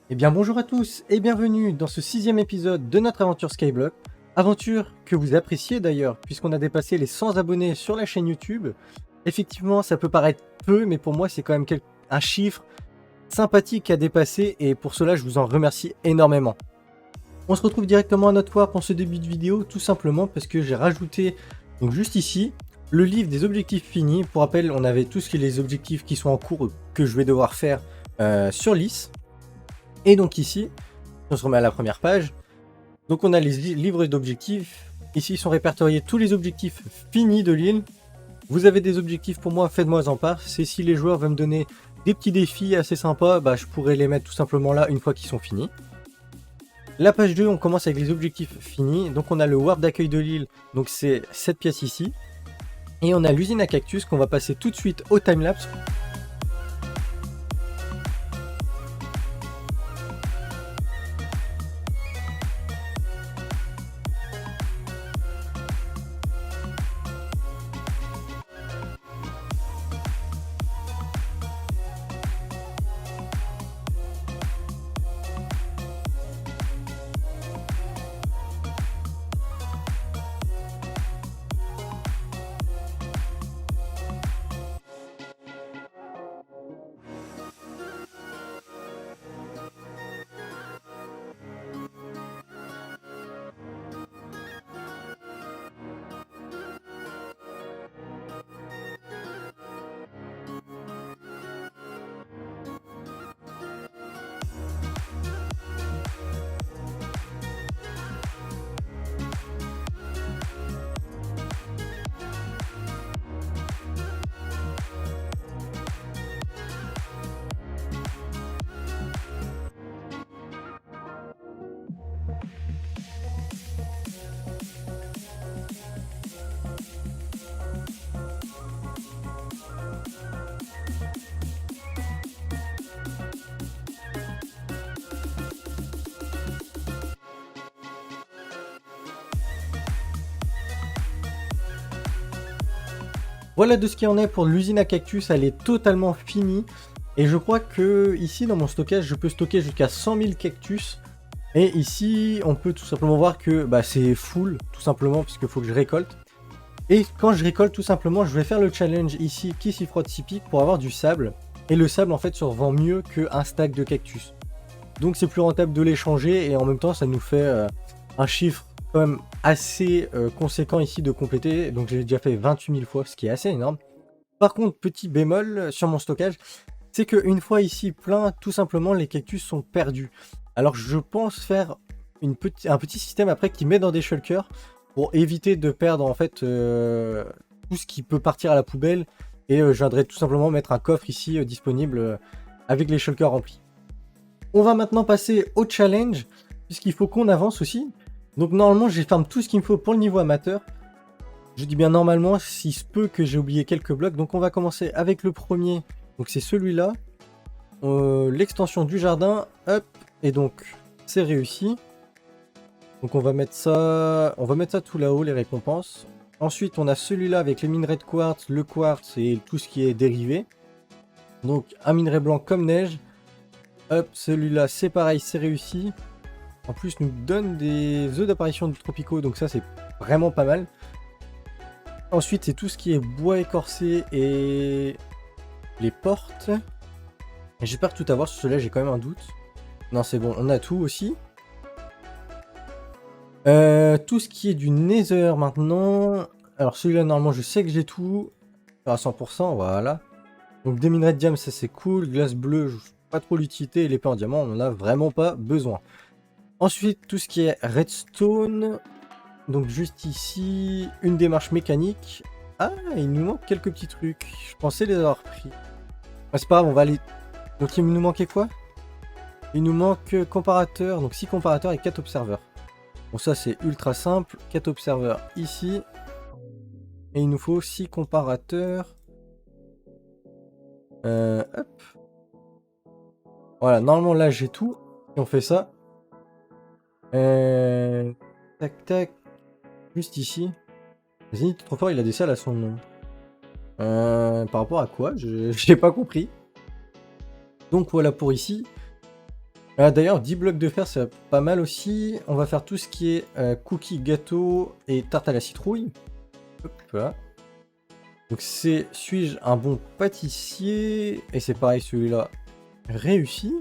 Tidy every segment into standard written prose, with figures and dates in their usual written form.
Eh bien bonjour à tous et bienvenue dans ce 6e épisode de notre aventure Skyblock. Aventure que vous appréciez d'ailleurs puisqu'on a dépassé les 100 abonnés sur la chaîne YouTube. Effectivement ça peut paraître peu mais pour moi c'est quand même un chiffre sympathique à dépasser et pour cela je vous en remercie énormément. On se retrouve directement à notre foire pour ce début de vidéo tout simplement parce que j'ai rajouté donc juste ici le livre des objectifs finis. Pour rappel on avait tous les objectifs qui sont en cours que je vais devoir faire sur Lys. Et donc ici, on se remet à la première page. Donc on a les livres d'objectifs. Ici sont répertoriés tous les objectifs finis de l'île. Vous avez des objectifs pour moi, faites-moi en part. C'est si les joueurs veulent me donner des petits défis assez sympas, je pourrais les mettre tout simplement là une fois qu'ils sont finis. La page 2, on commence avec les objectifs finis. Donc on a le warp d'accueil de l'île, donc c'est cette pièce ici. Et on a l'usine à cactus qu'on va passer tout de suite au timelapse. Voilà de ce qu'il en est pour l'usine à cactus, elle est totalement finie. Et je crois que ici dans mon stockage, je peux stocker jusqu'à 100 000 cactus. Et ici, on peut tout simplement voir que c'est full, tout simplement, puisqu'il faut que je récolte. Et quand je récolte, tout simplement, je vais faire le challenge ici, qui s'y frotte s'y pique, pour avoir du sable. Et le sable, en fait, se revend mieux qu'un stack de cactus. Donc c'est plus rentable de l'échanger, et en même temps, ça nous fait un chiffre quand même assez conséquent ici de compléter. Donc j'ai déjà fait 28 000 fois, ce qui est assez énorme. Par contre, petit bémol sur mon stockage, c'est qu'une fois ici plein, tout simplement les cactus sont perdus. Alors je pense faire un petit système après qui met dans des shulkers pour éviter de perdre en fait tout ce qui peut partir à la poubelle. Et je viendrai tout simplement mettre un coffre ici disponible avec les shulkers remplis. On va maintenant passer au challenge, puisqu'il faut qu'on avance aussi. Donc normalement j'ai farm tout ce qu'il me faut pour le niveau amateur. Je dis bien normalement, s'il se peut que j'ai oublié quelques blocs. Donc on va commencer avec le premier. Donc c'est celui-là. L'extension du jardin. Hop. Et donc c'est réussi. Donc on va mettre ça tout là-haut, les récompenses. Ensuite on a celui-là avec les minerais de quartz, le quartz et tout ce qui est dérivé. Donc un minerai blanc comme neige. Hop, celui-là c'est pareil, c'est réussi. En plus nous donne des œufs d'apparition de tropicaux, donc ça c'est vraiment pas mal. Ensuite c'est tout ce qui est bois écorcé et les portes. J'espère tout avoir, sur cela j'ai quand même un doute. Non c'est bon, on a tout aussi. Tout ce qui est du nether maintenant. Alors celui-là normalement je sais que j'ai tout. À 100%, voilà. Donc des minerais de diamant, ça c'est cool. Glace bleue, je sais pas trop l'utilité. Et l'épée en diamant, on en a vraiment pas besoin. Ensuite tout ce qui est redstone. Donc juste ici, une démarche mécanique. Ah, il nous manque quelques petits trucs. Je pensais les avoir pris. C'est pas grave, on va aller... Donc il nous manquait quoi? Il nous manque comparateur. Donc 6 comparateurs et 4 observeurs. Bon ça c'est ultra simple. 4 observeurs ici. Et il nous faut 6 comparateurs. Hop. Voilà, normalement là j'ai tout. Et on fait ça. Tac tac. Juste ici. Zénith trop fort, il a des salles à son nom. Par rapport à quoi? Je n'ai pas compris. Donc voilà pour ici. Ah, d'ailleurs, 10 blocs de fer, c'est pas mal aussi. On va faire tout ce qui est cookies, gâteaux et tarte à la citrouille. Hop là. Donc c'est, suis-je un bon pâtissier? Et c'est pareil, celui-là réussi.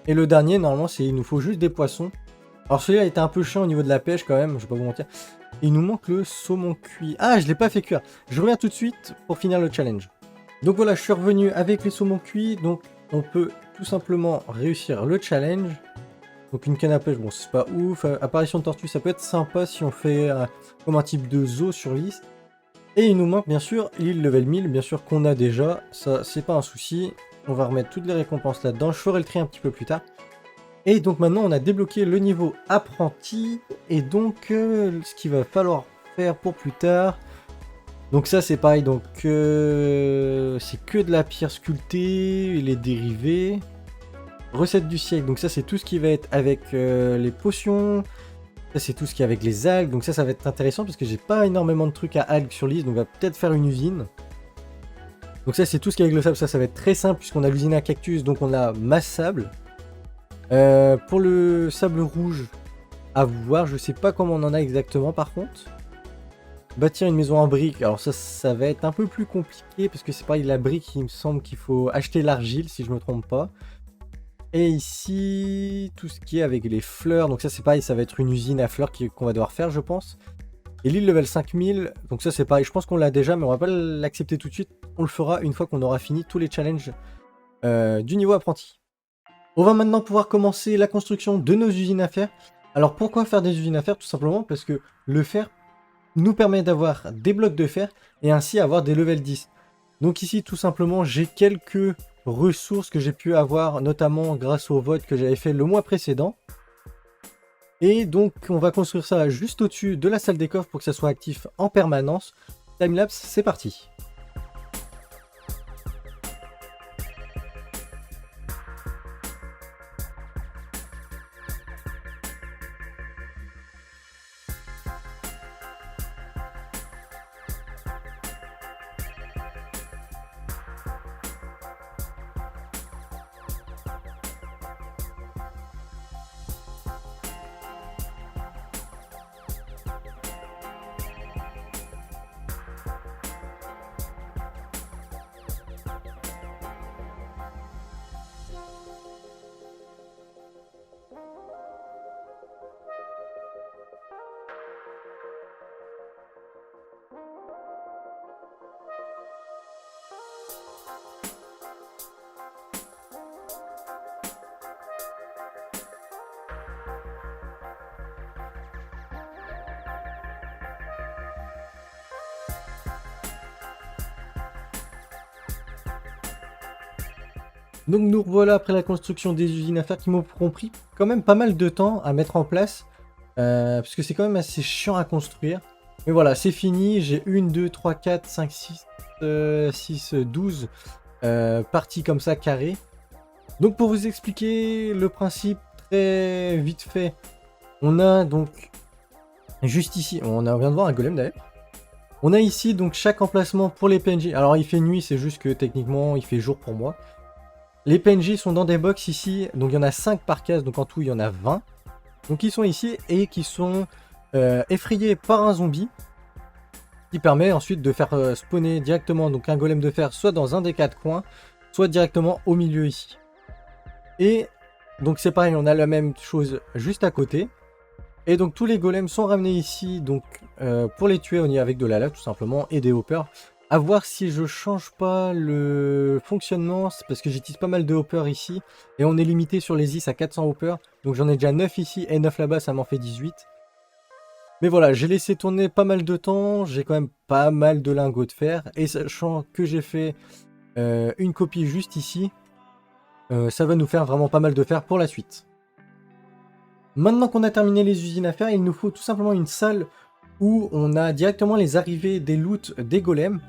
Et le dernier, normalement, c'est il nous faut juste des poissons. Alors celui-là était un peu chiant au niveau de la pêche quand même, je vais pas vous mentir. Il nous manque le saumon cuit. Ah, je l'ai pas fait cuire. Je reviens tout de suite pour finir le challenge. Donc voilà, je suis revenu avec les saumons cuits. Donc on peut tout simplement réussir le challenge. Donc une canne à pêche, bon c'est pas ouf. Apparition de tortue, ça peut être sympa si on fait comme un type de zoo sur liste. Et il nous manque bien sûr l'île level 1000, bien sûr qu'on a déjà. Ça, c'est pas un souci. On va remettre toutes les récompenses là-dedans. Je ferai le tri un petit peu plus tard. Et donc maintenant on a débloqué le niveau apprenti. Et donc ce qu'il va falloir faire pour plus tard. Donc ça c'est pareil, donc c'est que de la pierre sculptée, et les dérivés. Recette du siècle, donc ça c'est tout ce qui va être avec les potions. Ça c'est tout ce qui est avec les algues, donc ça va être intéressant parce que j'ai pas énormément de trucs à algues sur liste, donc on va peut-être faire une usine. Donc ça c'est tout ce qui est avec le sable, ça va être très simple puisqu'on a l'usine à cactus, donc on a masse sable. Pour le sable rouge, à voir, je sais pas comment on en a exactement par contre. Bâtir une maison en briques, alors ça va être un peu plus compliqué parce que c'est pareil, la brique il me semble qu'il faut acheter l'argile si je me trompe pas. Et ici, tout ce qui est avec les fleurs, donc ça c'est pareil, ça va être une usine à fleurs qu'on va devoir faire je pense. Et l'île level 5000, donc ça c'est pareil, je pense qu'on l'a déjà mais on va pas l'accepter tout de suite, on le fera une fois qu'on aura fini tous les challenges du niveau apprenti. On va maintenant pouvoir commencer la construction de nos usines à fer. Alors pourquoi faire des usines à fer? Tout simplement parce que le fer nous permet d'avoir des blocs de fer et ainsi avoir des level 10. Donc ici tout simplement j'ai quelques ressources que j'ai pu avoir notamment grâce au vote que j'avais fait le mois précédent. Et donc on va construire ça juste au-dessus de la salle des coffres pour que ça soit actif en permanence. Timelapse, c'est parti. Donc nous revoilà après la construction des usines à fer qui m'ont pris quand même pas mal de temps à mettre en place. Parce que c'est quand même assez chiant à construire. Mais voilà, c'est fini. J'ai 1, 2, 3, 4, 5, 6, 12 parties comme ça carrées. Donc pour vous expliquer le principe très vite fait, on a donc juste ici, on vient de voir un golem d'ailleurs. On a ici donc chaque emplacement pour les PNJ. Alors il fait nuit, c'est juste que techniquement il fait jour pour moi. Les PNJ sont dans des box ici, donc il y en a 5 par case, donc en tout il y en a 20. Donc ils sont ici et qui sont effrayés par un zombie qui permet ensuite de faire spawner directement donc un golem de fer soit dans un des 4 coins, soit directement au milieu ici. Et donc c'est pareil, on a la même chose juste à côté. Et donc tous les golems sont ramenés ici donc pour les tuer, on y est avec de la lave tout simplement et des hoppers. À voir si je change pas le fonctionnement, c'est parce que j'utilise pas mal de hoppers ici. Et on est limité sur les is à 400 hoppers. Donc j'en ai déjà 9 ici et 9 là-bas, ça m'en fait 18. Mais voilà, j'ai laissé tourner pas mal de temps. J'ai quand même pas mal de lingots de fer. Et sachant que j'ai fait une copie juste ici, ça va nous faire vraiment pas mal de fer pour la suite. Maintenant qu'on a terminé les usines à fer, il nous faut tout simplement une salle où on a directement les arrivées des loots des golems.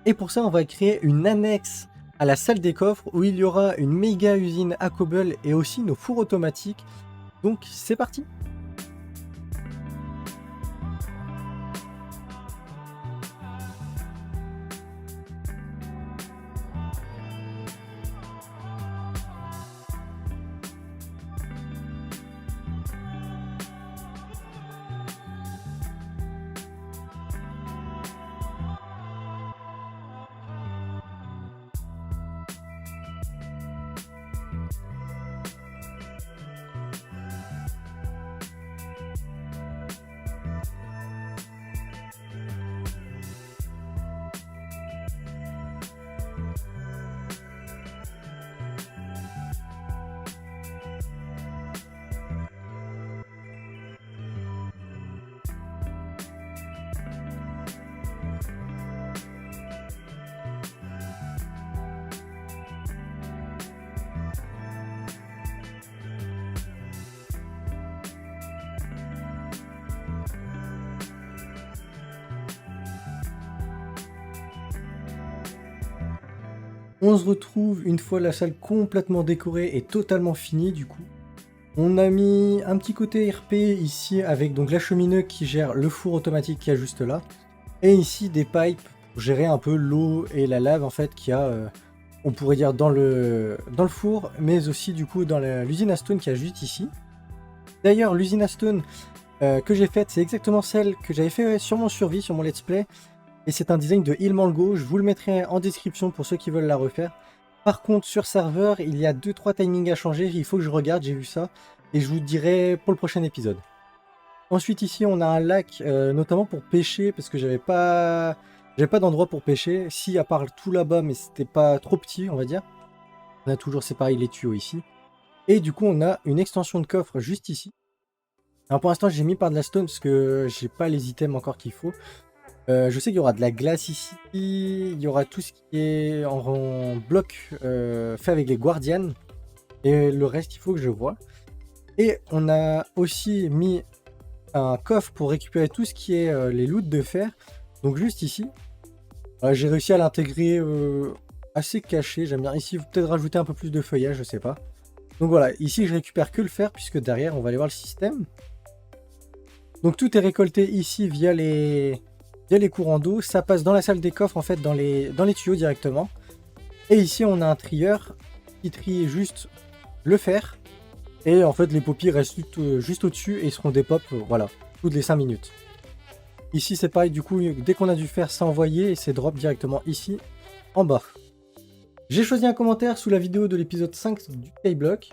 Et pour ça, on va créer une annexe à la salle des coffres où il y aura une méga usine à cobble et aussi nos fours automatiques. Donc c'est parti! On se retrouve une fois la salle complètement décorée et totalement finie du coup. On a mis un petit côté RP ici avec donc la cheminée qui gère le four automatique qu'il y a juste là. Et ici des pipes pour gérer un peu l'eau et la lave en fait qu'il y a, on pourrait dire dans le four, mais aussi du coup dans l'usine à stone qu'il y a juste ici. D'ailleurs l'usine à stone que j'ai faite, c'est exactement celle que j'avais fait sur mon survie, sur mon let's play. Et c'est un design de Ilmango, je vous le mettrai en description pour ceux qui veulent la refaire. Par contre, sur serveur, il y a 2-3 timings à changer, il faut que je regarde, j'ai vu ça. Et je vous dirai pour le prochain épisode. Ensuite, ici, on a un lac, notamment pour pêcher, parce que j'avais pas d'endroit pour pêcher. Si, à part tout là-bas, mais c'était pas trop petit, on va dire. On a toujours, c'est pareil, les tuyaux ici. Et du coup, on a une extension de coffre juste ici. Alors pour l'instant, j'ai mis par de la stone, parce que j'ai pas les items encore qu'il faut. Je sais qu'il y aura de la glace ici, il y aura tout ce qui est en bloc fait avec les guardians, et le reste il faut que je vois. Et on a aussi mis un coffre pour récupérer tout ce qui est les loots de fer, donc juste ici. J'ai réussi à l'intégrer assez caché, j'aime bien. Ici, peut-être rajouter un peu plus de feuillage, je sais pas. Donc voilà, ici je récupère que le fer, puisque derrière on va aller voir le système. Donc tout est récolté ici via les courants d'eau, ça passe dans la salle des coffres en fait, dans les tuyaux directement. Et ici on a un trieur qui trie juste le fer. Et en fait les poppies restent juste au-dessus et seront des pops, voilà, toutes les 5 minutes. Ici c'est pareil, du coup dès qu'on a du fer c'est envoyé et c'est drop directement ici en bas. J'ai choisi un commentaire sous la vidéo de l'épisode 5 du Skyblock.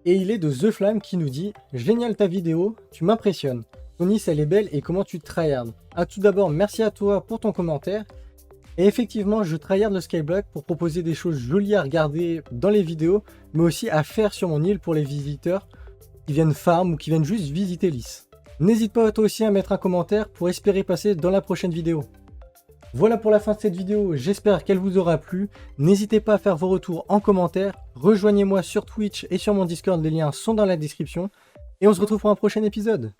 Et il est de The Flamme qui nous dit « Génial ta vidéo, tu m'impressionnes. Ton liste elle est belle et comment tu tryhard. Tout d'abord, merci à toi pour ton commentaire. Et effectivement, je tryhard le Skyblock pour proposer des choses jolies à regarder dans les vidéos, mais aussi à faire sur mon île pour les visiteurs qui viennent farm ou qui viennent juste visiter l'IS. N'hésite pas toi aussi à mettre un commentaire pour espérer passer dans la prochaine vidéo. Voilà pour la fin de cette vidéo, j'espère qu'elle vous aura plu. N'hésitez pas à faire vos retours en commentaire. Rejoignez-moi sur Twitch et sur mon Discord, les liens sont dans la description. Et on se retrouve pour un prochain épisode.